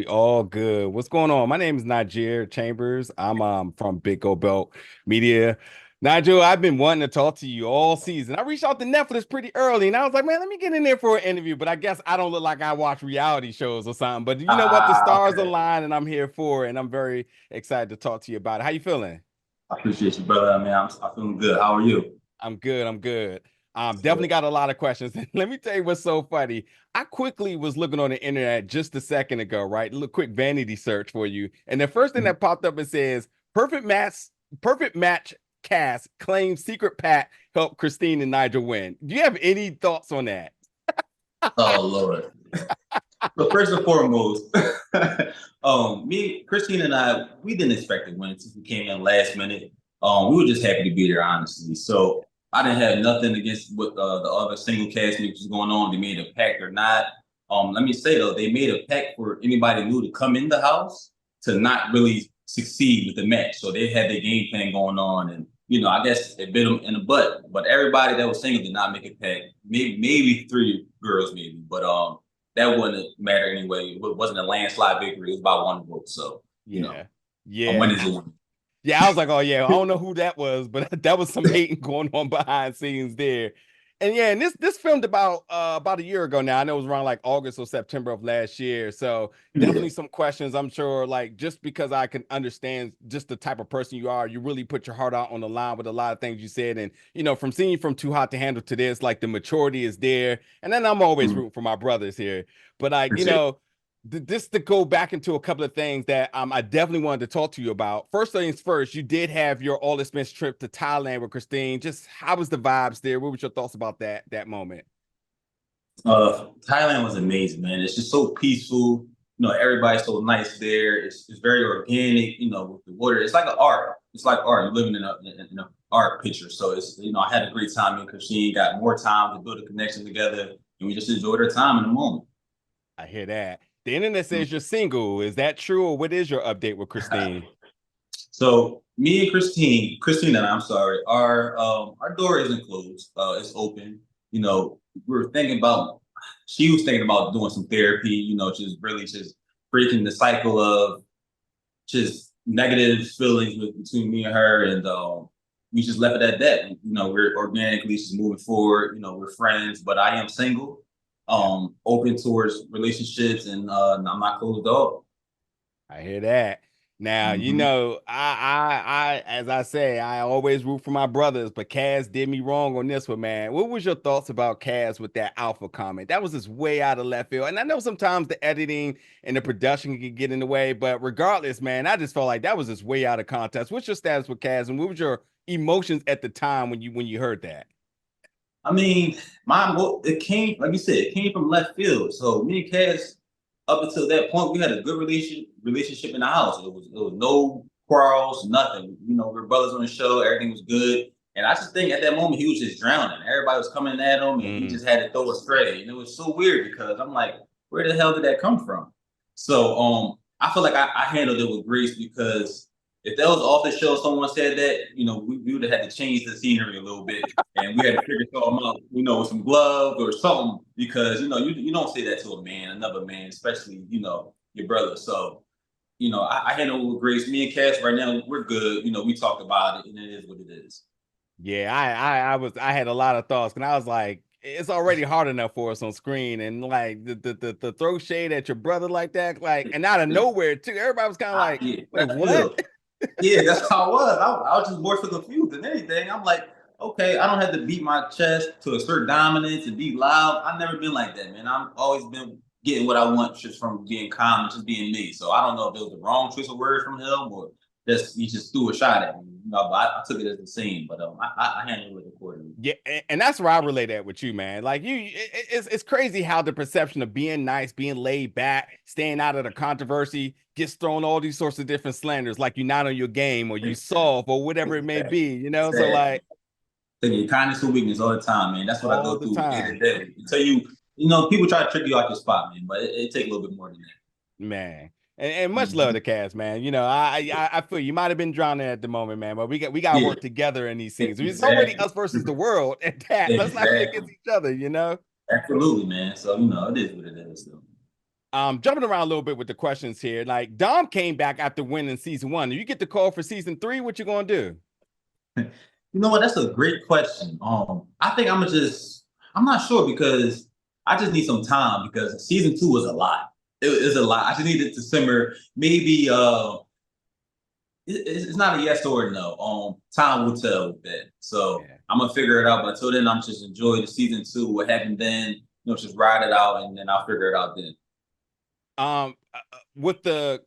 all good. What's going on? My name is Nigel Chambers. I'm from Big Go Belt Media. Nigel, I've been wanting to talk to you all season. I reached out to Netflix pretty early and I was like, man, let me get in there for an interview. But I guess I don't look like I watch reality shows or something. But you know what? The stars Okay. align and I'm here for it. And I'm very excited to talk to you about it. How you feeling? I appreciate you, brother. I'm feeling good. How are you? I'm good. I'm good. Definitely Good. got a lot of questions. Let me tell you what's so funny. I quickly was looking on the internet just a second ago, right? A little quick vanity search for you. And the first thing that popped up, it says perfect match cast claims secret pact helped Christine and Nigel win. Do you have any thoughts on that? Oh Lord. So first and foremost, me, Christine, and I, we didn't expect to win since we came in last minute. We were just happy to be there, honestly. So I didn't have nothing against what the other single castmates was going on. They made a pact or not. Let me say though, they made a pact for anybody new to come in the house to not really succeed with the match. So they had their game plan going on, and I guess it bit them in the butt. But everybody that was single did not make a pact. Maybe three girls, maybe, but that wouldn't matter anyway. It wasn't a landslide victory. It was by one vote. So, Yeah. a Yeah. win is a win. Yeah, I was like, oh yeah, I don't know who that was, but that was some hating going on behind scenes there. And yeah, and this filmed about a year ago now. I know it was around like August or September of last year. So Yeah. definitely some questions. I'm sure like just because I can understand just the type of person you are, you really put your heart out on the line with a lot of things you said. And from seeing you from Too Hot to Handle to this, like the maturity is there. And then I'm always Mm, rooting for my brothers here. But like, appreciate it. this to go back into a couple of things that I definitely wanted to talk to you about. First things first, you did have your all expense trip to Thailand with Christine. Just how was the vibes there? What was your thoughts about that moment? Thailand was amazing, man. It's just so peaceful. Everybody's so nice there. It's very organic. With the water, it's like an art. It's like art. You're living in an art picture. So I had a great time. Me and Christine got more time to build a connection together, and we just enjoyed our time in the moment. I hear that. The internet says you're single. Is that true, or what is your update with Christine? So me and Christine and I'm sorry, our door isn't closed. It's open. We were thinking about. She was thinking about doing some therapy. Just breaking the cycle of just negative feelings between me and her, and we just left it at that. We're organically just moving forward. We're friends, but I am single, Yeah. open towards relationships, and I'm not closed off. I hear that. Now, Mm-hmm. as I say, I always root for my brothers, but Kaz did me wrong on this one, man. What was your thoughts about Kaz with that alpha comment? That was just way out of left field. And I know sometimes the editing and the production can get in the way, but regardless, man, I just felt like that was just way out of context. What's your status with Kaz, and what was your emotions at the time when you heard that? I mean, it came, like you said, it came from left field. So me and Cass, up until that point, we had a good relationship in the house. It was no quarrels, nothing. We were brothers on the show, everything was good. And I just think at that moment he was just drowning. Everybody was coming at him and he Mm, just had to throw a stray. And it was so weird because I'm like, where the hell did that come from? So I feel like I handled it with grace because if that was off the show, someone said that, we would have had to change the scenery a little bit, and we had to figure something out, with some gloves or something, because you don't say that to a man, another man, especially your brother. So I handle it with grace. Me and Cass right now, we're good. We talked about it, and it is what it is. yeah, I had a lot of thoughts, and I was like, it's already hard enough for us on screen, and like the throw shade at your brother like that, like, and out of nowhere too. Everybody was kind of like, Yeah, wait, left what? field. Yeah, that's how I was. I was just more so confused than anything. I'm like, okay, I don't have to beat my chest to assert dominance and be loud. I've never been like that, man. I've always been getting what I want just from being calm and just being me. So I don't know if it was the wrong choice of words from him or just he just threw a shot at me. But I took it as the same. But I handled it accordingly. Yeah, and that's where I relate that with you, man. Like it's crazy how the perception of being nice, being laid back, staying out of the controversy gets thrown all these sorts of different slanders, like you're not on your game or you soft or whatever it may be, So Exactly. like Taking kindness or weakness all the time, man. That's what I all go the through day to time. day. Until people try to trick you out your spot, man. But it takes a little bit more than Man. And that. much love to Cass, man. I feel you might have been drowning at the moment, man, but we got to Yeah, work together in these scenes. It's already exactly. us versus the world at that. Let's not be against Exactly. each other. Absolutely, man. So, it is what it is. So. Jumping around a little bit with the questions here. Like Dom came back after winning season 1. You get the call for season 3. What you gonna do? You know what? That's a great question. I think I'm not sure because I just need some time because season 2 was a lot. It is a lot. I just needed to simmer. Maybe it's not a yes or a no. Time will tell with that. So Yeah. I'm gonna figure it out. But until then, I'm just enjoy the season 2. What happened then? Just ride it out, and then I'll figure it out then. With the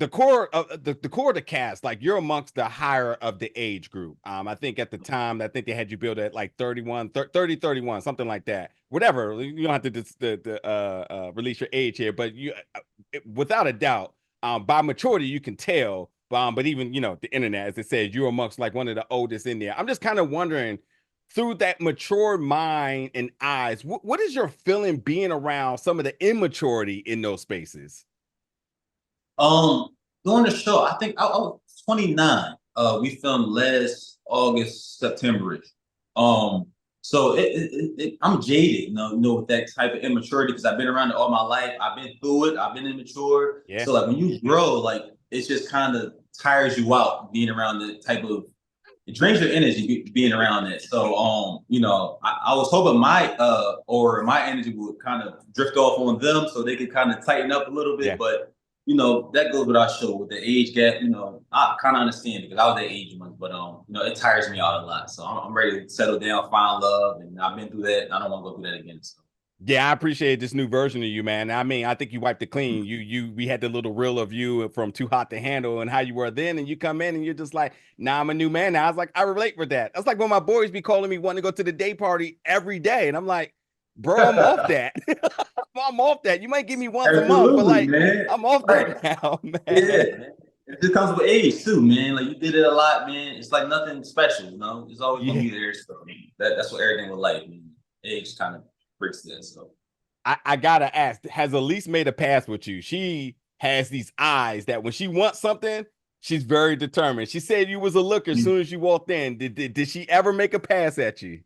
core of the core of the cast, like you're amongst the higher of the age group. I think at the time, I think they had you build at like 31, 30, 31, something like that. Whatever. You don't have to release your age here, but without a doubt, by maturity, you can tell. But even, the internet, as it says, you're amongst like one of the oldest in there. I'm just kind of wondering, through that mature mind and eyes, what is your feeling being around some of the immaturity in those spaces? Um, During the show, I think I was 29. We filmed last August, September. Um, so I'm jaded, with that type of immaturity because I've been around it all my life. I've been through it. I've been immature. Yeah. So like when you grow, like it's just kind of tires you out being around the type of it drains your energy being around it. So I was hoping my energy would kind of drift off on them so they could kind of tighten up a little bit. Yeah. But that goes without show with the age gap. I kind of understand because I was that age once, but it tires me out a lot. So I'm ready to settle down, find love, and I've been through that. I don't want to go through that again. So. Yeah, I appreciate this new version of you, man. I mean, I think you wiped it clean. We had the little reel of you from Too Hot to Handle and how you were then, and you come in and you're just like, nah, I'm a new man now. I was like, I relate with that. That's like when my boys be calling me wanting to go to the day party every day, and I'm like, bro, I'm off that. I'm off that. You might give me once a month, but like, man. I'm off Right. that now, man. Yeah, man. It just comes with age too, man. Like you did it a lot, man. It's like nothing special, It's always gonna Yeah. be there. So that's what everything with life. Age kind of breaks that. So I gotta ask, has Elise made a pass with you? She has these eyes that when she wants something, she's very determined. She said you was a looker as soon as you walked in. Did she ever make a pass at you?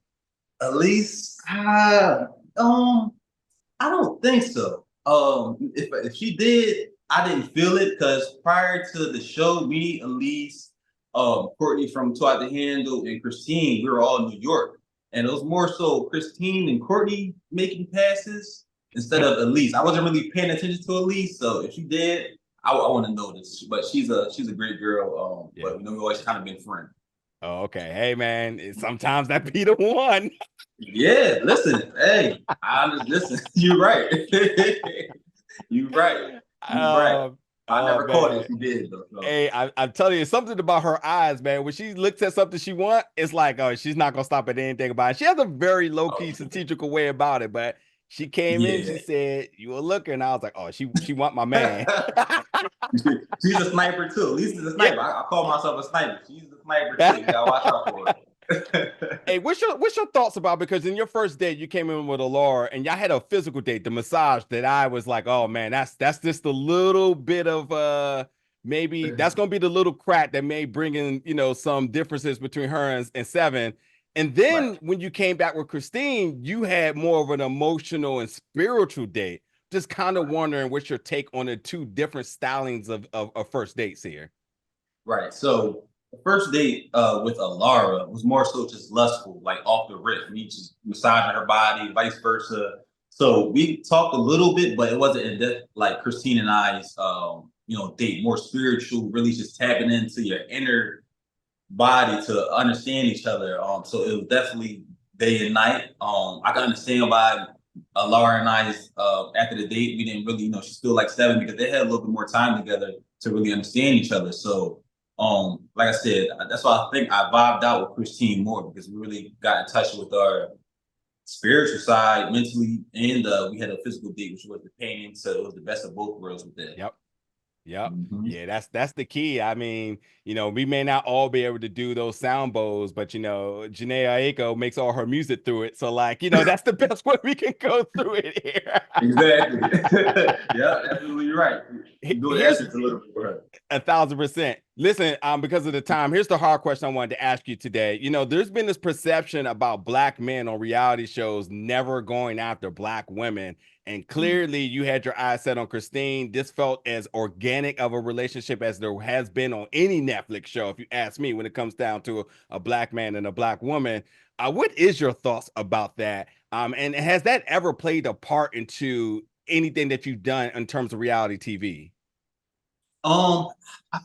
at least, I don't think so. If she did, I didn't feel it because prior to the show, me, Elise, Courtney from Two Out the Handle, and Christine, we were all in New York, and it was more so Christine and Courtney making passes instead of Elise. I wasn't really paying attention to Elise, so if she did, I want to know this. But she's a great girl. Yeah. But we always kind of been friends. Oh, okay. Hey, man. Sometimes that be the one. Yeah, listen, hey, listen. You're right. You're right. You're right. I Oh never caught it man. if you did though. So. Hey, I'm telling you something about her eyes, man. When she looks at something she wants, it's like, oh, she's not gonna stop at anything about it. She has a very low key, strategical way about it, but she came in, she Yeah. said, "You were looking," and I was like, "Oh, she want my man." She's a sniper too. At least she's a sniper. Yeah. I call myself a sniper. She's a sniper too. You gotta watch out for her. Hey, what's your thoughts about, because in your first date you came in with Laura and y'all had a physical date, the massage that I was like, oh man, that's just a little bit of maybe that's gonna be the little crack that may bring in some differences between her and Seven. And then Right. when you came back with Christine, you had more of an emotional and spiritual date. Just kind of wondering what's your take on the two different stylings of first dates here. Right. So the first date with Alara was more so just lustful, like off the rip. Me just massaging her body, vice versa. So we talked a little bit, but it wasn't in depth like Christine and I's date, more spiritual, really just tapping into your inner body to understand each other. So it was definitely day and night. I can understand why Laura and I's after the date, we didn't really, she's still like 7 because they had a little bit more time together to really understand each other. So like I said, that's why I think I vibed out with Christine more because we really got in touch with our spiritual side mentally, and we had a physical date, which was the painting. So it was the best of both worlds with that. Yep. Yep. Mm-hmm. Yeah, that's the key. I mean, we may not all be able to do those sound bowls, but Janae Aiko makes all her music through it. So like, that's the best way we can go through it here. Exactly. Yeah, absolutely right. Do the Here's essence a little bit for her. 1,000%. Listen, because of the time, here's the hard question I wanted to ask you today. There's been this perception about Black men on reality shows never going after Black women. And clearly you had your eyes set on Christine. This felt as organic of a relationship as there has been on any Netflix show, if you ask me, when it comes down to a black man and a black woman. What is your thoughts about that? And has that ever played a part into anything that you've done in terms of reality TV? I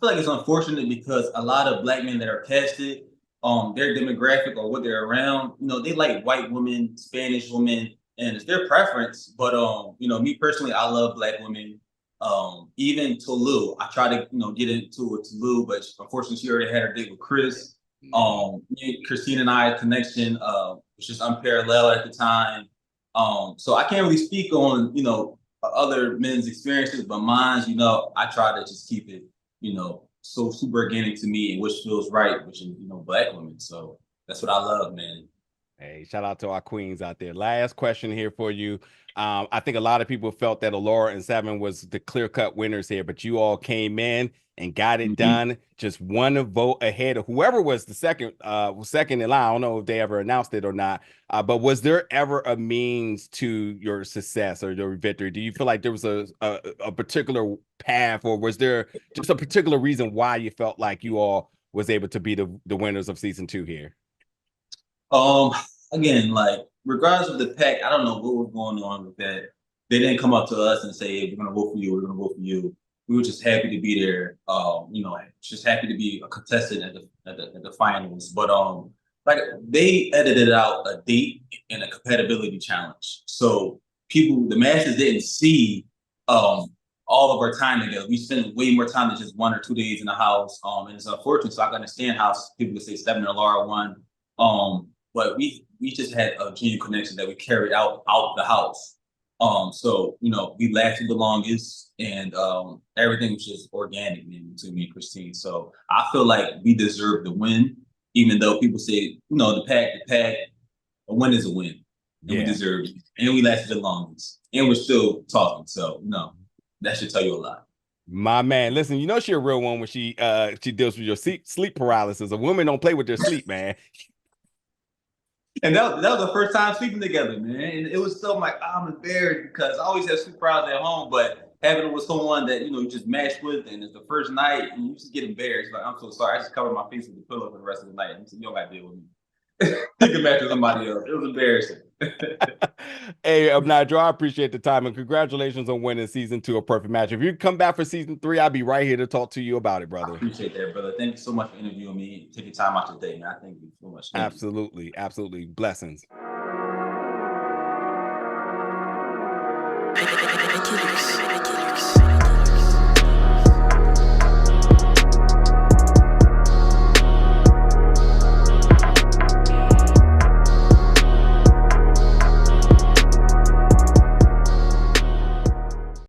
feel like it's unfortunate because a lot of black men that are casted, their demographic or what they're around, they like white women, Spanish women, and it's their preference. But me personally, I love black women. Even Tolu, I try to get into it Tolu, but unfortunately, she already had her date with Chris. Christine and I connection was just unparalleled at the time. So I can't really speak on other men's experiences, but mine's, I try to just keep it, so super organic to me and which feels right, which is, black women. So that's what I love, man. Hey, shout out to our queens out there. Last question here for you. I think a lot of people felt that Allura and Seven was the clear-cut winners here, but you all came in and got it done. Just one vote ahead of whoever was the second in line. I don't know if they ever announced it or not. But was there ever a means to your success or your victory? Do you feel like there was a particular path, or was there just a particular reason why you felt like you all was able to be the winners of season 2 here? Again, like regardless of the pack, I don't know what was going on with that. They didn't come up to us and say, "Hey, we're gonna vote for you. We're gonna vote for you." We were just happy to be there. Just happy to be a contestant at the finals. But like they edited out a date and a compatibility challenge, so the masses didn't see all of our time together. We spent way more time than just 1 or 2 days in the house. And it's unfortunate. So I can understand how people could say Stephen and Laura won. But we just had a genuine connection that we carried out the house. So we lasted the longest, and everything was just organic, man, between me and Christine. So I feel like we deserve the win, even though people say, the pack, a win is a win, and we deserved it, and we lasted the longest, and we're still talking. So that should tell you a lot. My man, listen, she a real one when she deals with your sleep paralysis. A woman don't play with their sleep, man. And that was the first time sleeping together, man. And it was so like, I'm embarrassed because I always have sleep paralysis at home, but having it with someone that you just match with, and it's the first night, and you just get embarrassed. Like, I'm so sorry. I just covered my face with the pillow for the rest of the night. And said, you don't got to deal with me. You can match with somebody else. It was embarrassing. Hey, Nigel, I appreciate the time and congratulations on winning season 2 of Perfect Match. If you come back for season 3, I'll be right here to talk to you about it, brother. I appreciate that, brother. Thank you so much for interviewing me. Taking time out today, man. I thank you so much. Absolutely. Absolutely. Blessings. I